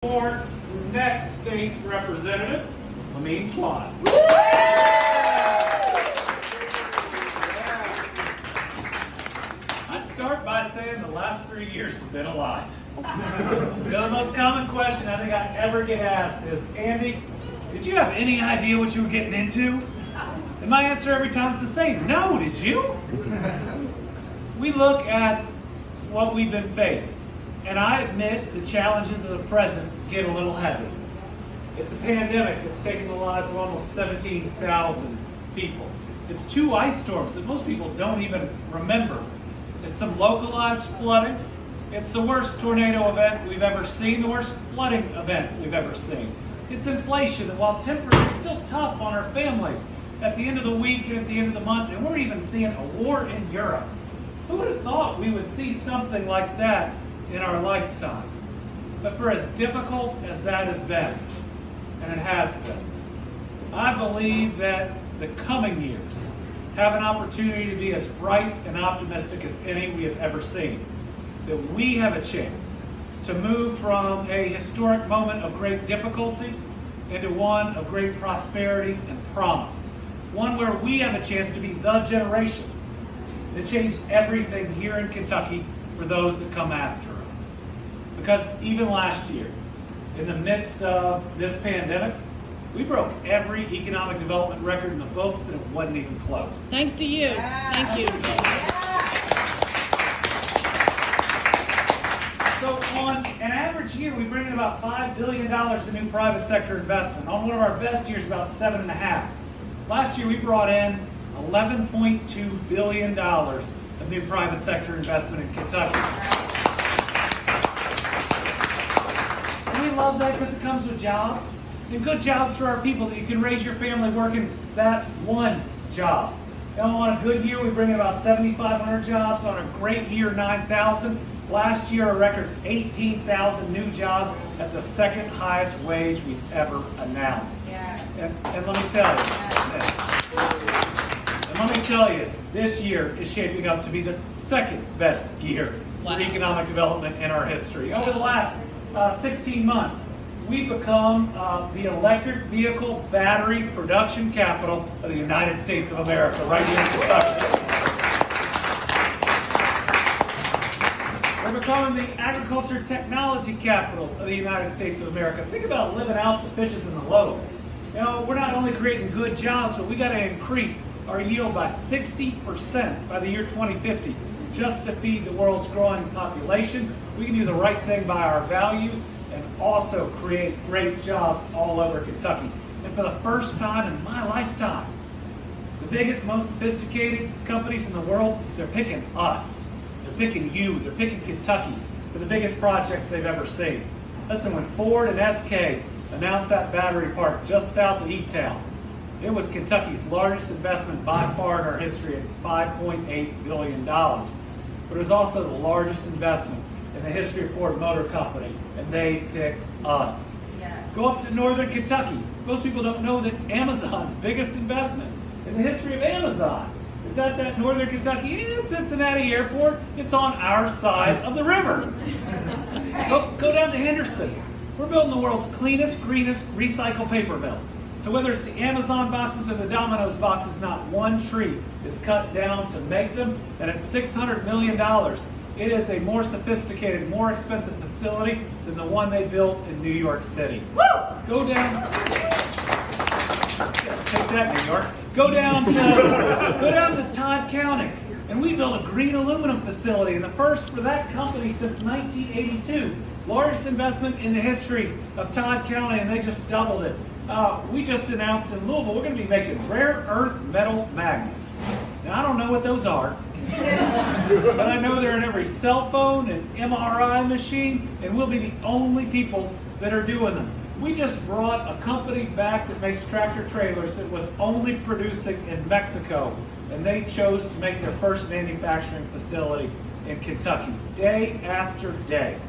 For next state representative, Lamin Swann. I'd start by saying the last 3 years have been a lot. The most common question I think I ever get asked is, Andy, did you have any idea what you were getting into? And my answer every time is the same, no, did you? We look at what we've been faced. And I admit the challenges of the present get a little heavy. It's a pandemic that's taken the lives of almost 17,000 people. It's 2 ice storms that most people don't even remember. It's some localized flooding. It's the worst tornado event we've ever seen, the worst flooding event we've ever seen. It's inflation that, while temporary, is still tough on our families at the end of the week and at the end of the month. And we're even seeing a war in Europe. Who would have thought we would see something like that in our lifetime? But for as difficult as that has been, and it has been, I believe that the coming years have an opportunity to be as bright and optimistic as any we have ever seen. That we have a chance to move from a historic moment of great difficulty into one of great prosperity and promise. One where we have a chance to be the generations that change everything here in Kentucky for those that come after us. Because even last year, in the midst of this pandemic, we broke every economic development record in the books, and it wasn't even close. Thanks to you. Yeah. Thank you. So on an average year, we bring in about $5 billion in new private sector investment. On one of our best years, about 7.5. Last year, we brought in $11.2 billion of new private sector investment in Kentucky. We love that because it comes with jobs, and good jobs for our people, that you can raise your family working that one job. Now, on a good year, we bring in about 7,500 jobs. On a great year, 9,000. Last year, a record 18,000 new jobs at the second highest wage we've ever announced. Yeah. And let me tell you, this year is shaping up to be the second best year for economic development in our history. Over the last 16 months, we've become the electric vehicle battery production capital of the United States of America, right here in Kentucky. We're becoming the agriculture technology capital of the United States of America. Think about living out the fishes and the loaves. You know, we're not only creating good jobs, but we got to increase our yield by 60% by the year 2050 just to feed the world's growing population. We can do the right thing by our values and also create great jobs all over Kentucky. And for the first time in my lifetime, the biggest, most sophisticated companies in the world, they're picking us. They're picking you. They're picking Kentucky for the biggest projects they've ever seen. Listen, when Ford and SK announced that battery park just south of E-Town, it was Kentucky's largest investment by far in our history at $5.8 billion. But it was also the largest investment in the history of Ford Motor Company, and they picked us. Yeah. Go up to northern Kentucky. Most people don't know that Amazon's biggest investment in the history of Amazon is at that northern Kentucky Cincinnati airport. It's on our side of the river. Go down to Henderson. We're building the world's cleanest, greenest recycled paper mill. So whether it's the Amazon boxes or the Domino's boxes, not one tree is cut down to make them. And at $600 million, it is a more sophisticated, more expensive facility than the one they built in New York City. Woo! Go down. Take that, New York. Go down to Todd County, and we built a green aluminum facility, and the first for that company since 1982. Largest investment in the history of Todd County, and they just doubled it. We just announced in Louisville we're going to be making rare earth metal magnets. Now, I don't know what those are, but I know they're in every cell phone and MRI machine, and we'll be the only people that are doing them. We just brought a company back that makes tractor trailers that was only producing in Mexico, and they chose to make their first manufacturing facility in Kentucky. Day after day,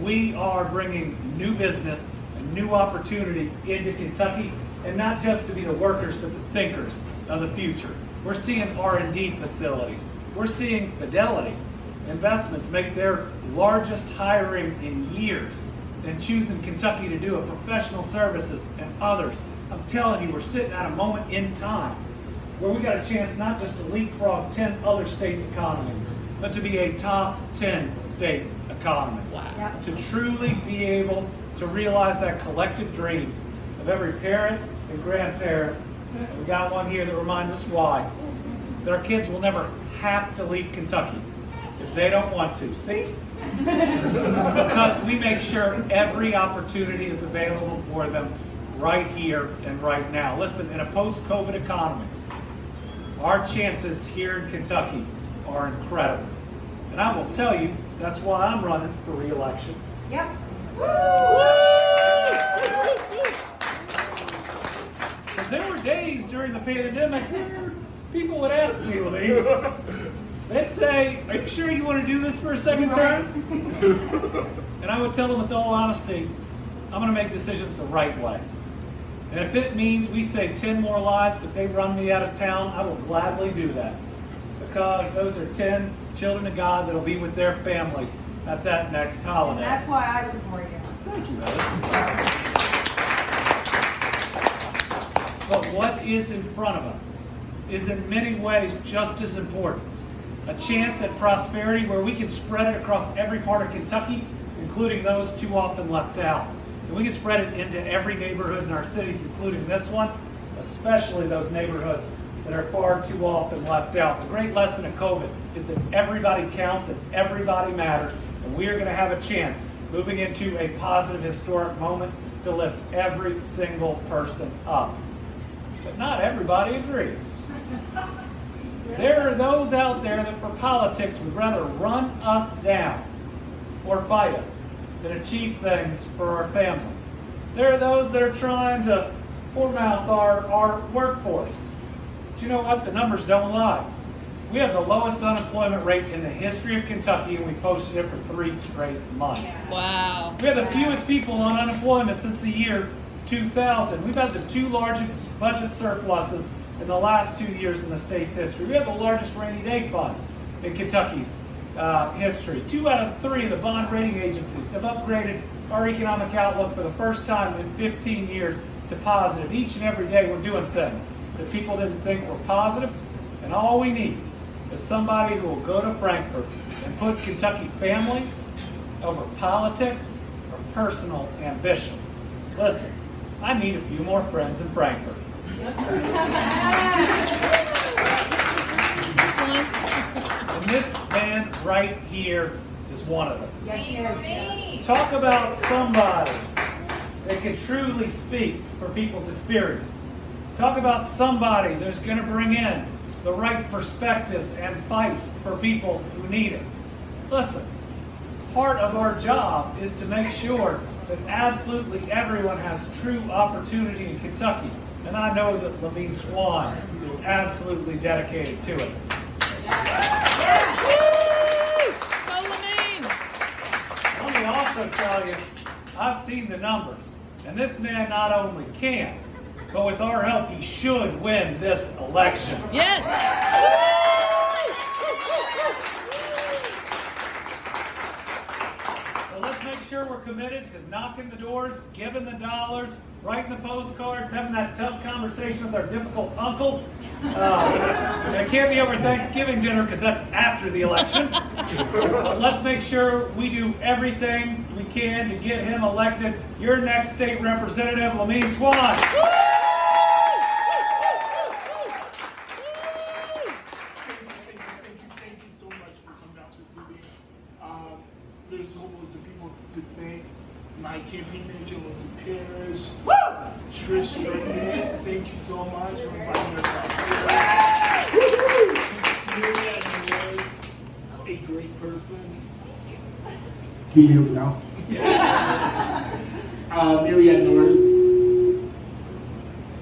we are bringing new business and new opportunity into Kentucky, and not just to be the workers, but the thinkers of the future. We're seeing R&D facilities. We're seeing Fidelity Investments make their largest hiring in years in choosing Kentucky to do it, professional services and others. I'm telling you, we're sitting at a moment in time where we got a chance not just to leapfrog 10 other states' economies, but to be a top 10 state economy. Wow. Yep. To truly be able to realize that collective dream of every parent and grandparent. And we got one here that reminds us why. That our kids will never have to leave Kentucky if they don't want to. See? Because we make sure every opportunity is available for them right here and right now. Listen, in a post-COVID economy, our chances here in Kentucky are incredible. And I will tell you, that's why I'm running for re-election. Yep. Because there were days during the pandemic where people would ask me, Lamin, they'd say, "Are you sure you want to do this for a second term?" And I would tell them with all honesty, I'm going to make decisions the right way. And if it means we save 10 more lives, but they run me out of town, I will gladly do that. Because those are 10 children of God that will be with their families at that next holiday. And that's why I support you. Thank you, Heather. But what is in front of us is in many ways just as important. A chance at prosperity where we can spread it across every part of Kentucky, including those too often left out. And we can spread it into every neighborhood in our cities, including this one, especially those neighborhoods that are far too often left out. The great lesson of COVID is that everybody counts and everybody matters, and we are going to have a chance moving into a positive, historic moment to lift every single person up. But not everybody agrees. There are those out there that for politics would rather run us down or fight us than achieve things for our families. There are those that are trying to poor-mouth our workforce. But you know what? The numbers don't lie. We have the lowest unemployment rate in the history of Kentucky, and we posted it for 3 straight months. Wow. We have the fewest people on unemployment since the year 2000. We've had the 2 largest budget surpluses in the last 2 years in the state's history. We have the largest rainy day fund in Kentucky's history. 2 out of 3 of the bond rating agencies have upgraded our economic outlook for the first time in 15 years to positive. Each and every day we're doing things that people didn't think were positive, and all we need is somebody who will go to Frankfurt and put Kentucky families over politics or personal ambition. Listen, I need a few more friends in Frankfurt. And this man right here is one of them. Yes. Talk about somebody that can truly speak for people's experience. Talk about somebody that's going to bring in the right perspectives and fight for people who need it. Listen, part of our job is to make sure that absolutely everyone has true opportunity in Kentucky. And I know that Lamin Swann is absolutely dedicated to it. Let me also tell you, I've seen the numbers. And this man not only can, but with our help, he should win this election. Yes. So let's make sure we're committed to knocking the doors, giving the dollars, writing the postcards, having that tough conversation with our difficult uncle. And it can't be over Thanksgiving dinner because that's after the election. But let's make sure we do everything we can to get him elected. Your next state representative, Lamin Swann. Thank you so much for coming out this evening. There's a whole list of people to thank. My campaign agent was in Paris. Trish, thank you so much for inviting us out here. Marianne was a great person. Can you hear me now? Marianne Norris.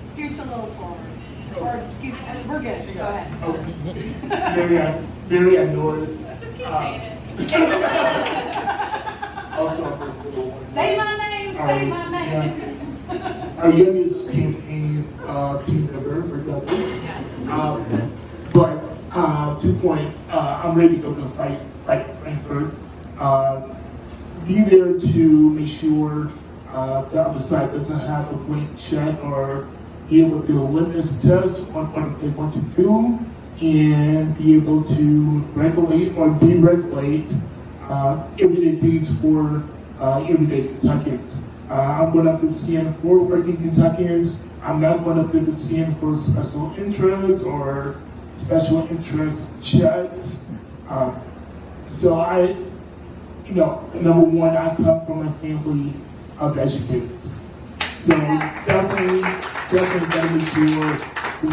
Scooch a little forward. Or scoot, we're good. Go ahead. Okay. Marianne Norris. Just keep saying it. Also, Say my name. Say my name. our youngest campaign team member, Douglas. But to the point, I'm ready to go to fight Frankfurt. be there to make sure the other side doesn't have a blank check or be able to do a litmus test on what they want to do and be able to regulate or deregulate everyday things for everyday Kentuckians. I'm going to stand for working Kentuckians. I'm not going to stand for special interests or special interest checks. So I, number one, I come from a family of educators. So definitely gotta make sure we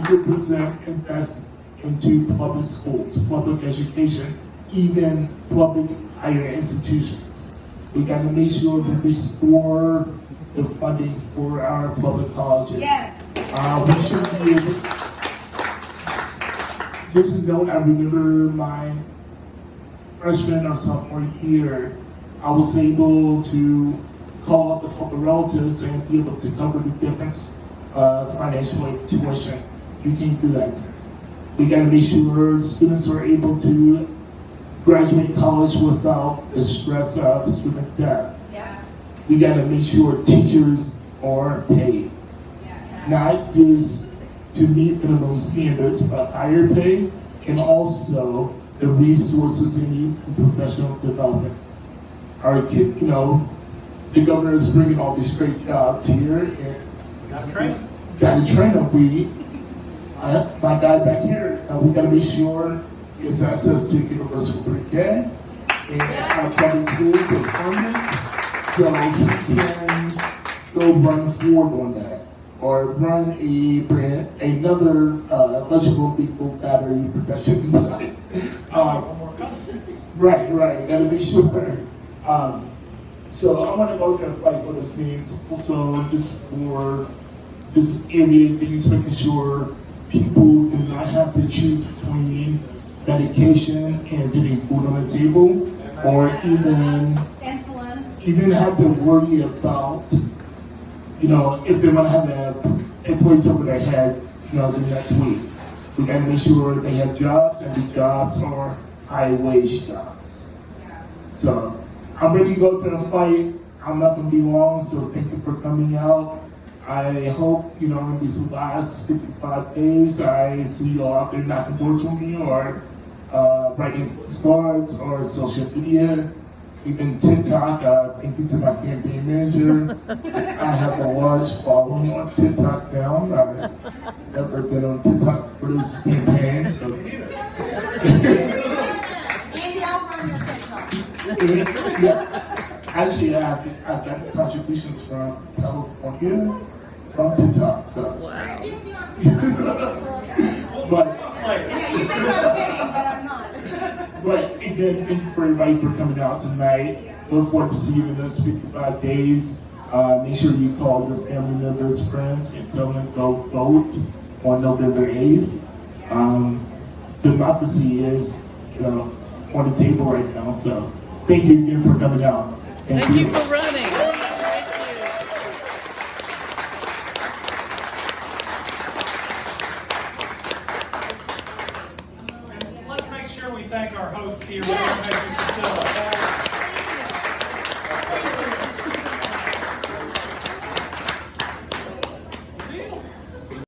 100% invest into public schools, public education, even public higher institutions. We gotta make sure we restore the funding for our public colleges. Yes. We should be able. Just note, I remember my freshman or sophomore year, I was able to call up a couple of relatives and be able to cover the difference of financial aid tuition. You can't do that. We gotta make sure students are able to graduate college without the stress of student debt. Yeah. We gotta make sure teachers are paid. Not just to meet minimum standards, but higher pay, and also the resources they need in professional development. Our kid, the governor is bringing all these great jobs here, and Got trained. got to train them. My guy back here, we got to make sure he has access to universal pre-K and our public schools are funded, so he can go run forward on that, or run another electrical vehicle battery production site. Right, gotta be sure. So I want to go there and fight for those things. Also, just for this everyday things, making sure people do not have to choose between medication and getting food on the table, or even Insulin. you didn't have to worry about, if they're gonna have a place over their head, the next week. We gotta make sure they have jobs, and the jobs are high wage jobs. So I'm ready to go to the fight. I'm not gonna be long, so thank you for coming out. I hope, in these last 55 days, I see you all out there knocking doors for me, or writing cards, or social media, even TikTok. Thank you to my campaign manager. I have a large following on TikTok now. I've never been on TikTok for this campaign, so. Andy, I'll run your TikTok. Yeah. Actually, I've got contributions from California, from TikTok, so. Wow. But, Yeah, you think I'm kidding, but I'm not. but again, thank you for everybody for coming out tonight. Look forward to seeing you in those 55 days. Make sure you call your family members, friends, and tell them go vote on November 8th. Democracy is, on the table right now, so thank you again for coming out. Thank you for running. Let's make sure we thank our hosts here. We're gonna make sure